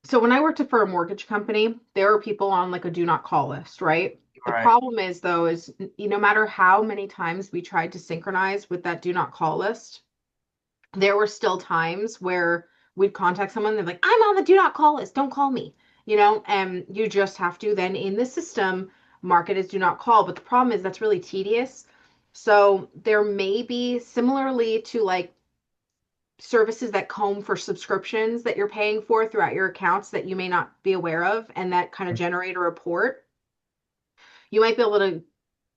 so when I worked for a mortgage company, there were people on like a do not call list, right? The problem is, though, is no matter how many times we tried to synchronize with that do not call list, there were still times where we'd contact someone, they're like, I'm on the do not call list, don't call me, you know, and you just have to then in the system mark it as do not call. But the problem is that's really tedious. So there may be, similarly to like services that comb for subscriptions that you're paying for throughout your accounts that you may not be aware of and that kind of generate a report, you might be able to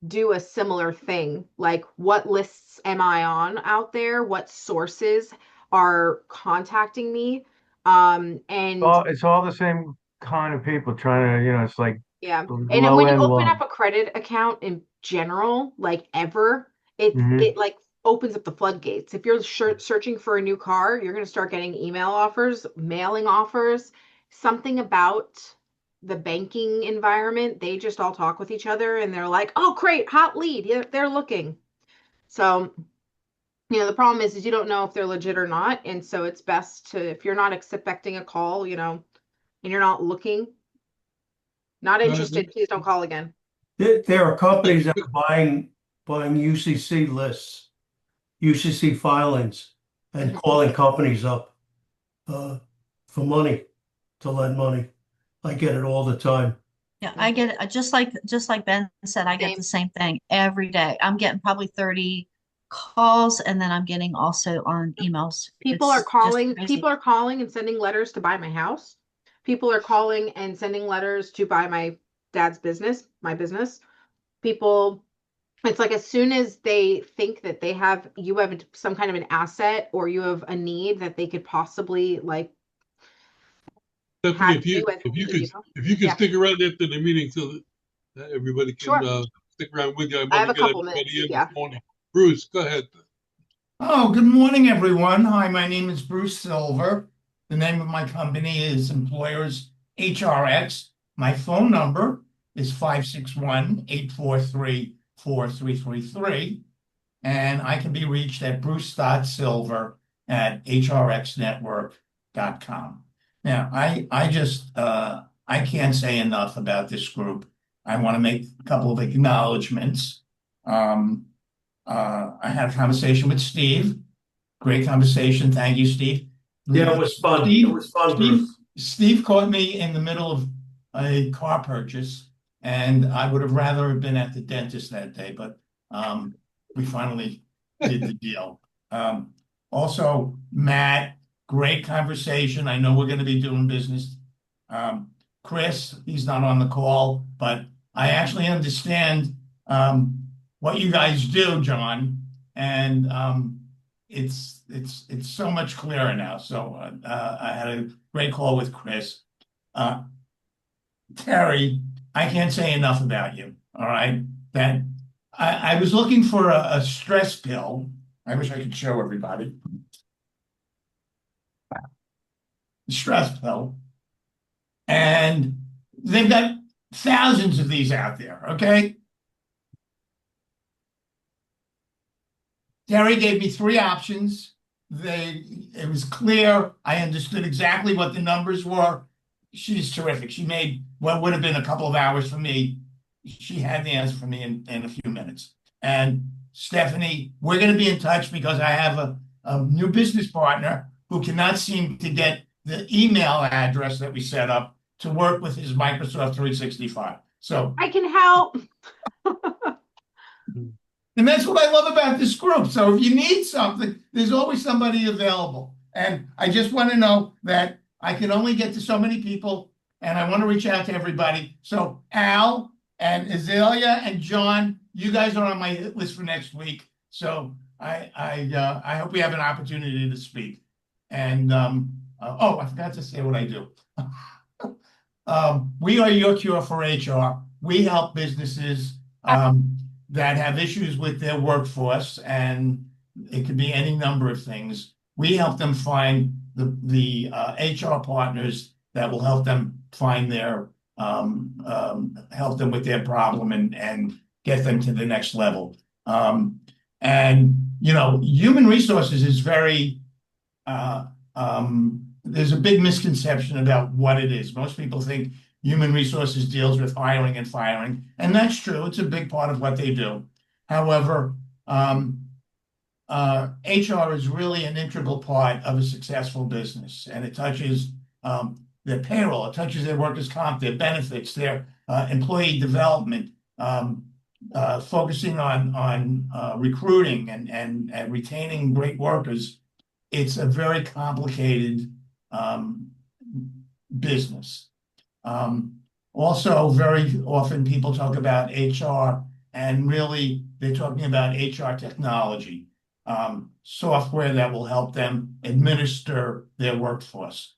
do a similar thing. Like, what lists am I on out there? What sources are contacting me? And It's all the same kind of people trying to, it's like yeah. the And then low when you end open loan. up a credit account in general, like ever, it Hmm. it like opens up the floodgates. If you're searching for a new car, you're going to start getting email offers, mailing offers, something about the banking environment. They just all talk with each other and they're like, "Oh, great, hot lead. Yeah, they're looking." So, the problem is you don't know if they're legit or not, and so it's best to, if you're not expecting a call, and you're not looking, not interested, please don't call again. There are companies that are buying UCC lists, UCC filings, and calling companies up for money, to lend money. I get it all the time. Yeah, I get it. Just like Ben said, I get the same thing every day. I'm getting probably 30 calls, and then I'm getting also on emails. People It's are just calling, crazy. people are calling and sending letters to buy my house. People are calling and sending letters to buy my dad's business, my business. People, it's like as soon as they think that you have some kind of an asset or you have a need that they could possibly like Stephanie, have you as a lead, if you could Yeah. stick around after the meeting so that everybody can Sure. stick around with you. I I want have to a get couple minutes. everybody in Yeah. this morning. Bruce, go ahead. Oh, good morning, everyone. Hi, my name is Bruce Silver. The name of my company is Employers HRX. My phone number is 561-843-4333. And I can be reached at bruce.silver@hrxnetwork.com. Now, I can't say enough about this group. I want to make a couple of acknowledgments. I had a conversation with Steve. Great conversation. Thank you, Steve. Yeah, it was fun. It was fun, Bruce. Steve caught me in the middle of a car purchase, and I would have rather have been at the dentist that day, but we finally did the deal. Also, Matt, great conversation. I know we're going to be doing business. Chris, he's not on the call, but I actually understand what you guys do, John, and it's so much clearer now. So I had a great call with Chris. Terry, I can't say enough about you. All right, that I was looking for a stress pill. I wish I could show everybody. Stress pill, and they've got thousands of these out there. Okay. Terry gave me three options. It was clear. I understood exactly what the numbers were. She's terrific. She made what would have been a couple of hours for me. She had the answer for me in a few minutes. And Stephanie, we're going to be in touch because I have a new business partner who cannot seem to get the email address that we set up to work with his Microsoft 365. So I can help. And that's what I love about this group. So if you need something, there's always somebody available. And I just want to know that I can only get to so many people, and I want to reach out to everybody. So Al and Azalea and John, you guys are on my hit list for next week. So I hope we have an opportunity to speak. And I forgot to say what I do. We are your cure for HR. We help businesses that have issues with their workforce, and it could be any number of things. We help them find the HR partners that will help them find their help them with their problem and get them to the next level. Human resources is very there's a big misconception about what it is. Most people think human resources deals with hiring and firing, and that's true. It's a big part of what they do. However, HR is really an integral part of a successful business, and it touches their payroll, it touches their workers' comp, their benefits, their employee development, focusing on recruiting and retaining great workers. It's a very complicated business. Also, very often people talk about HR, and really they're talking about HR technology, software that will help them administer their workforce.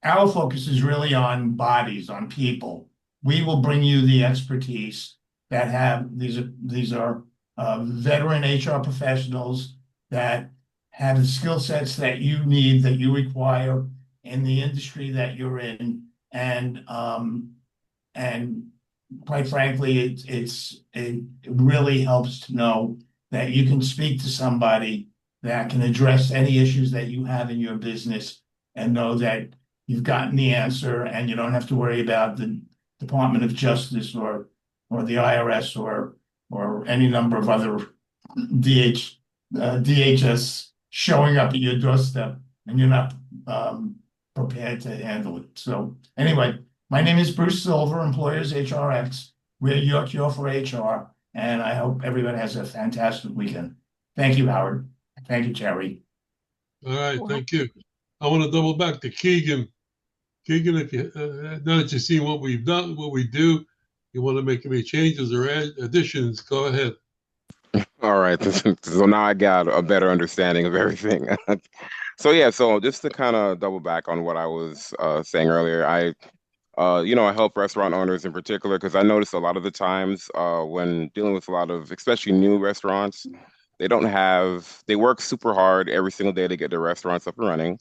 Our focus is really on bodies, on people. We will bring you the expertise that have these are veteran HR professionals that have the skill sets that you need, that you require in the industry that you're in, and quite frankly, it really helps to know that you can speak to somebody that can address any issues that you have in your business and know that you've gotten the answer and you don't have to worry about the Department of Justice or the IRS or any number of other DHS showing up at your doorstep and you're not prepared to handle it. So anyway, my name is Bruce Silver, Employers HRX. We're your cure for HR, and I hope everyone has a fantastic weekend. Thank you, Howard. Thank you, Jerry. All right, thank you. I want to double back to Keegan. Keegan, if you now that you've seen what we've done, what we do, you want to make any changes or additions, go ahead. All right. So now I got a better understanding of everything. So yeah, so just to kind of double back on what I was saying earlier, I help restaurant owners in particular because I notice a lot of the times when dealing with a lot of, especially new restaurants, they work super hard every single day to get their restaurants up and running,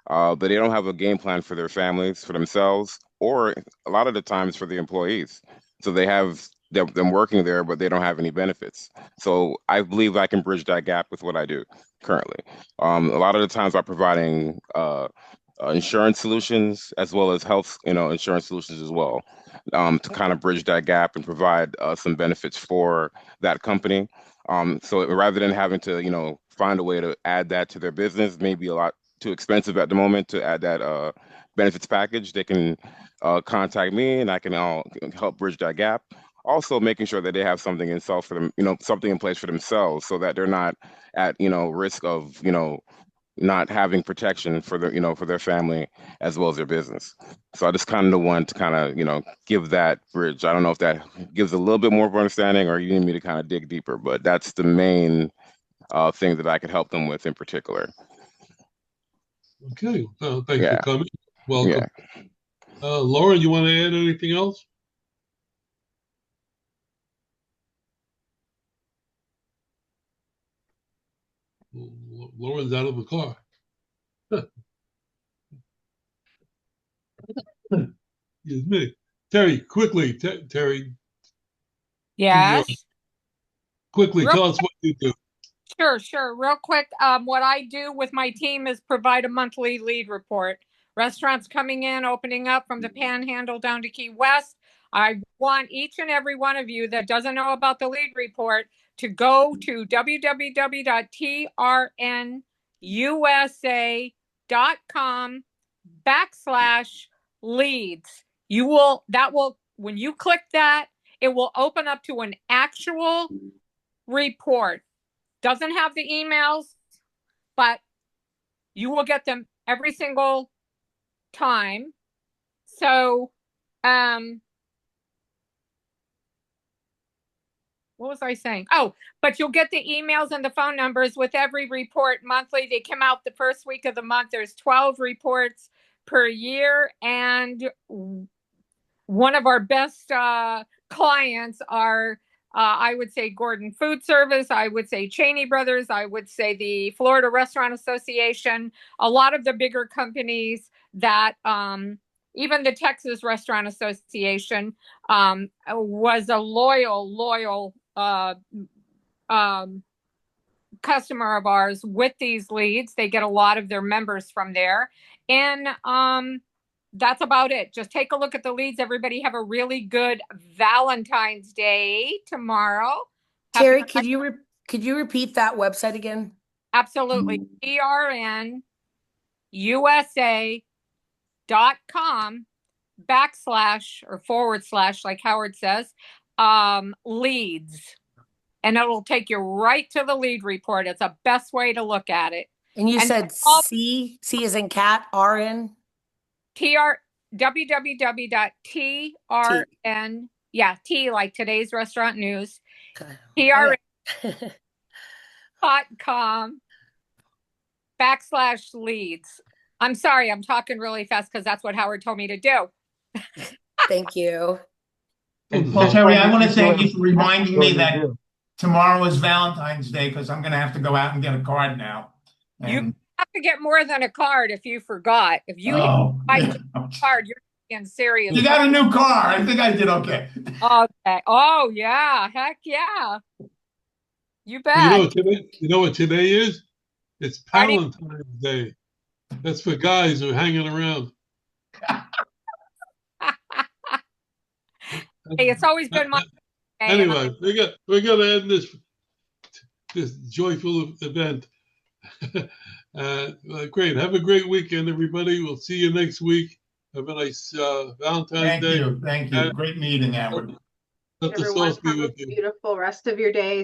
but they don't have a game plan for their families, for themselves, or a lot of the times for the employees. So they have them working there, but they don't have any benefits. So I believe I can bridge that gap with what I do currently. A lot of the times by providing insurance solutions as well as health, insurance solutions as well, to kind of bridge that gap and provide some benefits for that company. So rather than having to, find a way to add that to their business, maybe a lot too expensive at the moment to add that benefits package, they can contact me and I can help bridge that gap. Also making sure that they have something in self for them, something in place for themselves so that they're not at, risk of, not having protection for their, for their family as well as their business. So I just kind of the one to kind of, give that bridge. I don't know if that gives a little bit more of understanding or you need me to kind of dig deeper, but that's the main thing that I could help them with in particular. Okay, thanks for coming. Welcome. Yeah. Lauren, you want to add anything else? Lauren's out of the car. Excuse me. Terry, quickly, Terry. Yes. Quickly, tell us what you do. Sure. Real quick, what I do with my team is provide a monthly lead report. Restaurants coming in, opening up from the Panhandle down to Key West. I want each and every one of you that doesn't know about the lead report to go to www.trnusa.com/leads. When you click that, it will open up to an actual report. Doesn't have the emails, but you will get them every single time. So, what was I saying? Oh, but you'll get the emails and the phone numbers with every report monthly. They come out the first week of the month. There's 12 reports per year. And one of our best clients are I would say Gordon Food Service, I would say Cheney Brothers, I would say the Florida Restaurant Association, a lot of the bigger companies that even the Texas Restaurant Association was a loyal customer of ours with these leads. They get a lot of their members from there. And that's about it. Just take a look at the leads. Everybody have a really good Valentine's Day tomorrow. Terry, could you Could you repeat that website again? Absolutely. trnusa.com// like Howard says, leads. And it'll take you right to the lead report. It's the best way to look at it. And you said C as in cat, RN? www.trn, yeah, T like today's restaurant news, trn.com/leads. I'm sorry, I'm talking really fast because that's what Howard told me to do. Thank you. Well, Terry, I want to thank you for reminding me that tomorrow is Valentine's Day because I'm going to have to go out and get a card now. You have to get more than a card if you forgot. If you buy a card, you're being serious. You got a new car. I think I did okay. Okay. Oh, yeah. Heck yeah. You bet. You know what today is? It's Valentine's Day. That's for guys who are hanging around. Hey, it's always been my Anyway, we're gonna end this joyful event. Great. Have a great weekend, everybody. We'll see you next week. Have a nice Valentine's Day. Thank you. Great meeting, Howard. Let the Everyone, sauce be have a with you. beautiful rest of your day.